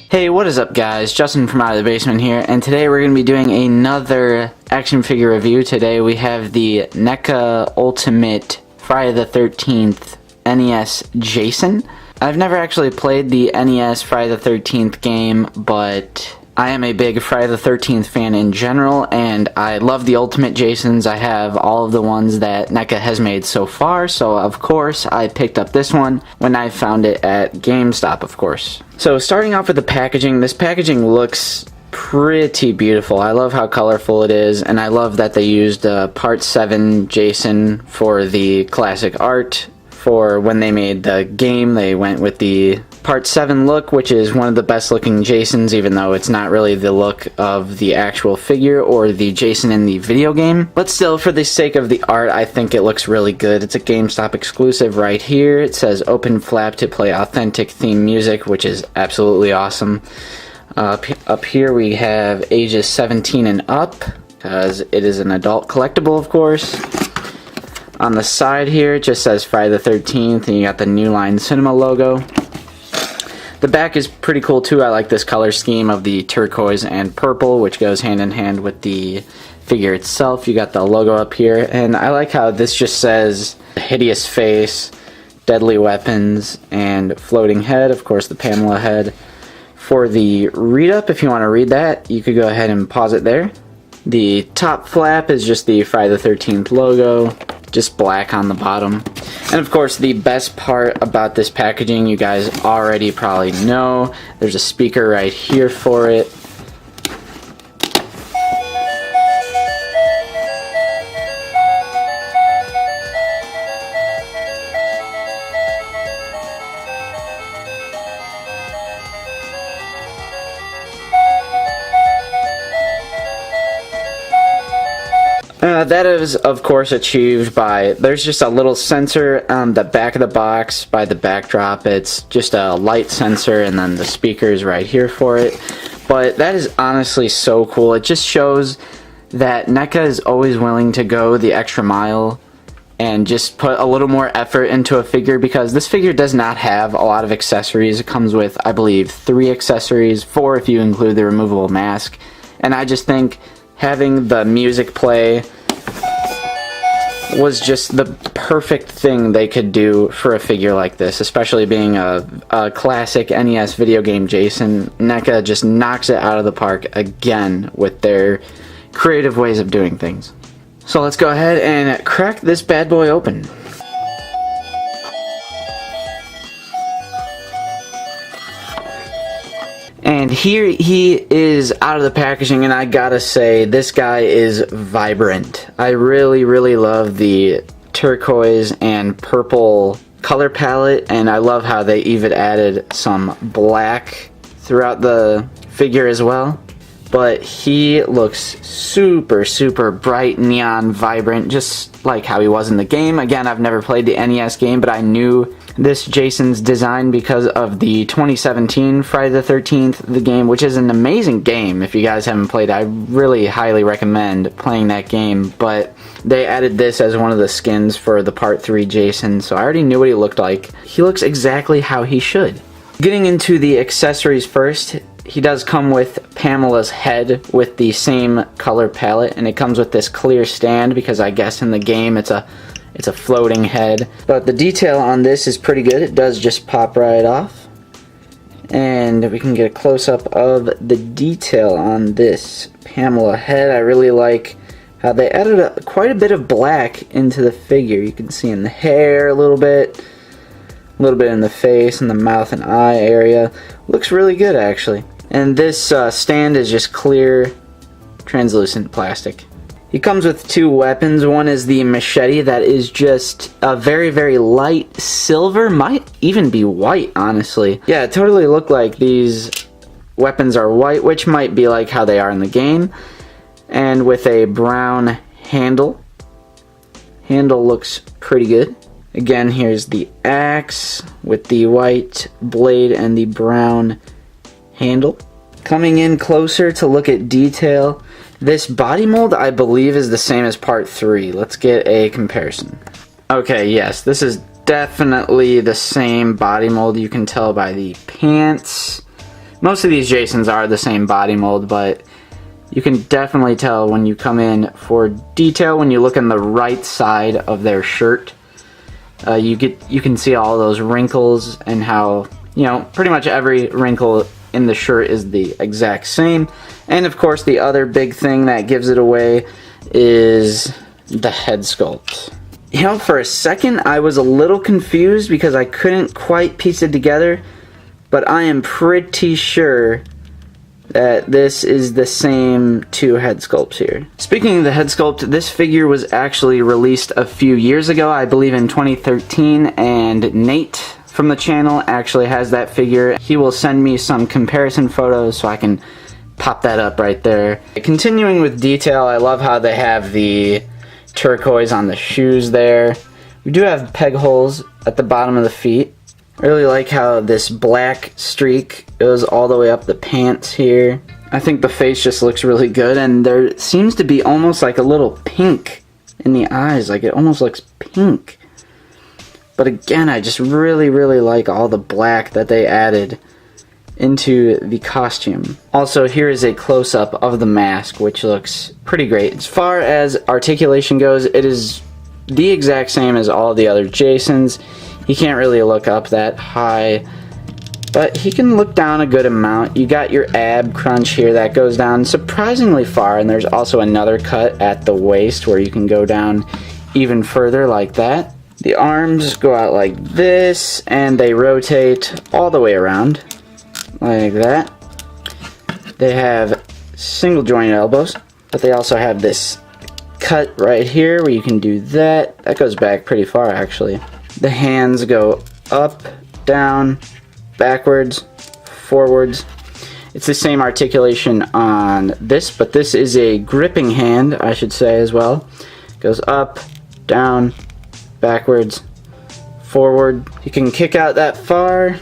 Hey, what is up guys? Justin from Out of the Basement here, and today we're going to be doing another action figure review. Today we have the NECA Ultimate Friday the 13th NES Jason. I've never actually played the NES Friday the 13th game, but I am a big Friday the 13th fan in general, and I love the Ultimate Jasons. I have all of the ones that NECA has made so far, so of course I picked up this one when I found it at GameStop, of course. So starting off with the packaging, this packaging looks pretty beautiful. I love how colorful it is, and I love that they used Part 7 Jason for the classic art. For when they made the game, they went with the Part 7 look, which is one of the best looking Jasons, even though it's not really the look of the actual figure or the Jason in the video game. But still, for the sake of the art, I think it looks really good. It's a GameStop exclusive right here. It says open flap to play authentic theme music, which is absolutely awesome. Up here we have ages 17 and up, because it is an adult collectible, of course. On the side here, it just says Friday the 13th, and you got the New Line Cinema logo. The back is pretty cool too. I like this color scheme of the turquoise and purple, which goes hand in hand with the figure itself. You got the logo up here, and I like how this just says hideous face, deadly weapons, and floating head. Of course, the Pamela head. For the read-up, if you want to read that, you could go ahead and pause it there. The top flap is just the Friday the 13th logo, just black on the bottom. And of course, the best part about this packaging, you guys already probably know, there's a speaker right here for it. That is, of course, achieved by, there's just a little sensor on the back of the box by the backdrop. It's just a light sensor, and then the speakers right here for it. But that is honestly so cool. It just shows that NECA is always willing to go the extra mile and just put a little more effort into a figure, because this figure does not have a lot of accessories. It comes with, I believe, 3 accessories, 4 if you include the removable mask. And I just think having the music play was just the perfect thing they could do for a figure like this, especially being a classic NES video game Jason. NECA just knocks it out of the park again with their creative ways of doing things. So let's go ahead and crack this bad boy open. And here he is out of the packaging, and I gotta say, this guy is vibrant. I really, really love the turquoise and purple color palette, and I love how they even added some black throughout the figure as well. But he looks super, super bright, neon, vibrant, just like how he was in the game. Again, I've never played the NES game, but I knew this Jason's design because of the 2017 Friday the 13th, the game, which is an amazing game. If you guys haven't played, I really highly recommend playing that game. But they added this as one of the skins for the Part 3 Jason, so I already knew what he looked like. He looks exactly how he should. Getting into the accessories first, he does come with Pamela's head with the same color palette, and it comes with this clear stand because I guess in the game it's a floating head. But the detail on this is pretty good. It does just pop right off. And we can get a close-up of the detail on this Pamela head. I really like how they added quite a bit of black into the figure. You can see in the hair a little bit in the face and the mouth and eye area. Looks really good, actually. And this stand is just clear, translucent plastic. He comes with 2 weapons. One is the machete that is just a very, very light silver. Might even be white, honestly. Yeah, it totally looked like these weapons are white, which might be like how they are in the game. And with a brown handle. Handle looks pretty good. Again, here's the axe with the white blade and the brown handle. Coming in closer to look at detail, this body mold I believe is the same as Part 3. Let's get a comparison. Okay, yes, this is definitely the same body mold. You can tell by the pants, Most of these Jasons are the same body mold, but you can definitely tell when you come in for detail, when you look on the right side of their shirt. You can see all those wrinkles and how, you know, pretty much every wrinkle in the shirt is the exact same. And of course the other big thing that gives it away is the head sculpt. You know, for a second I was a little confused because I couldn't quite piece it together, but I am pretty sure that this is the same two head sculpts here. Speaking of the head sculpt, this figure was actually released a few years ago, I believe in 2013, and Nate from the channel actually has that figure. He will send me some comparison photos so I can pop that up right there. Continuing with detail, I love how they have the turquoise on the shoes there. We do have peg holes at the bottom of the feet. I really like how this black streak goes all the way up the pants here. I think the face just looks really good, and there seems to be almost like a little pink in the eyes, like it almost looks pink. But again, I just really like all the black that they added into the costume. Also, here is a close-up of the mask, which looks pretty great. As far as articulation goes, it is the exact same as all the other Jasons. He can't really look up that high, but he can look down a good amount. You got your ab crunch here that goes down surprisingly far, and there's also another cut at the waist where you can go down even further like that. The arms go out like this, and they rotate all the way around like that. They have single joint elbows, but they also have this cut right here where you can do that. That goes back pretty far actually. The hands go up, down, backwards, forwards. It's the same articulation on this, but this is a gripping hand, I should say, as well. Goes up, down, backwards, forward. You can kick out that far.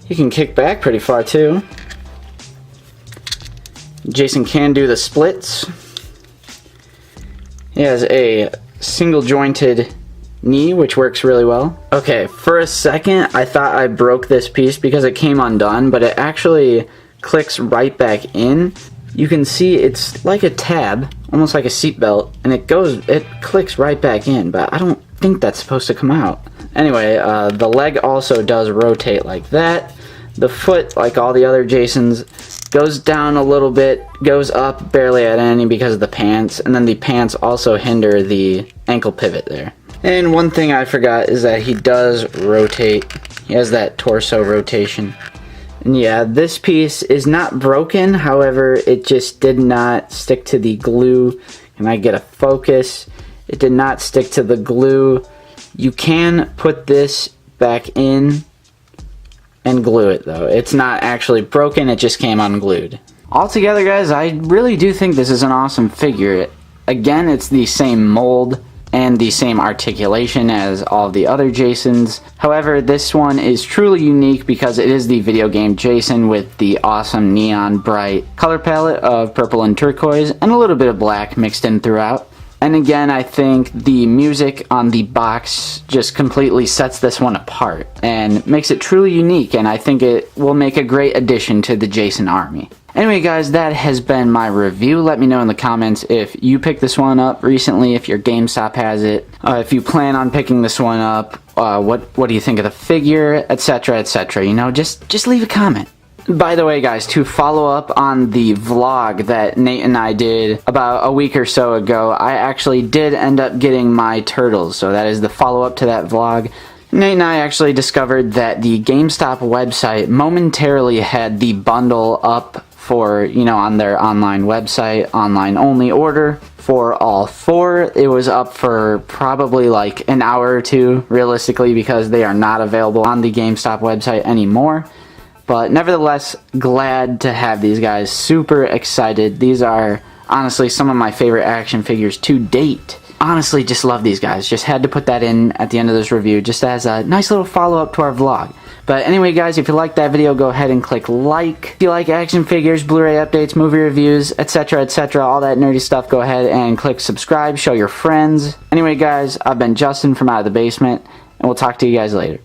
You can kick back pretty far too. Jason can do the splits. He has a single jointed knee, which works really well. Okay, for a second I thought I broke this piece because it came undone, but it actually clicks right back in. You can see it's like a tab, almost like a seatbelt, and it clicks right back in, but I don't think that's supposed to come out. Anyway, the leg also does rotate like that. The foot, like all the other Jasons, goes down a little bit, goes up barely at any because of the pants, and then the pants also hinder the ankle pivot there. And one thing I forgot is that he does rotate. He has that torso rotation. And yeah, this piece is not broken, however, it just did not stick to the glue. Can I get a focus? It did not stick to the glue. You can put this back in and glue it though. It's not actually broken, it just came unglued. Altogether guys, I really do think this is an awesome figure. Again, it's the same mold and the same articulation as all the other Jasons. However, this one is truly unique because it is the video game Jason with the awesome neon bright color palette of purple and turquoise and a little bit of black mixed in throughout. And again, I think the music on the box just completely sets this one apart and makes it truly unique, and I think it will make a great addition to the Jason army. Anyway guys, that has been my review. Let me know in the comments if you picked this one up recently, if your GameStop has it, if you plan on picking this one up, what do you think of the figure, etc, etc. You know, just leave a comment. By the way guys, to follow up on the vlog that Nate and I did about a week or so ago, I actually did end up getting my turtles, so that is the follow-up to that vlog. Nate and I actually discovered that the GameStop website momentarily had the bundle up for, you know, on their online website, online only order for all four. It was up for probably like an hour or two, realistically, because they are not available on the GameStop website anymore. But nevertheless, glad to have these guys. Super excited. These are honestly some of my favorite action figures to date. Honestly, just love these guys. Just had to put that in at the end of this review just as a nice little follow-up to our vlog. But anyway guys, if you liked that video, go ahead and click like. If you like action figures, Blu-ray updates, movie reviews, etc, etc, all that nerdy stuff, go ahead and click subscribe, show your friends. Anyway guys, I've been Justin from Out of the Basement, and we'll talk to you guys later.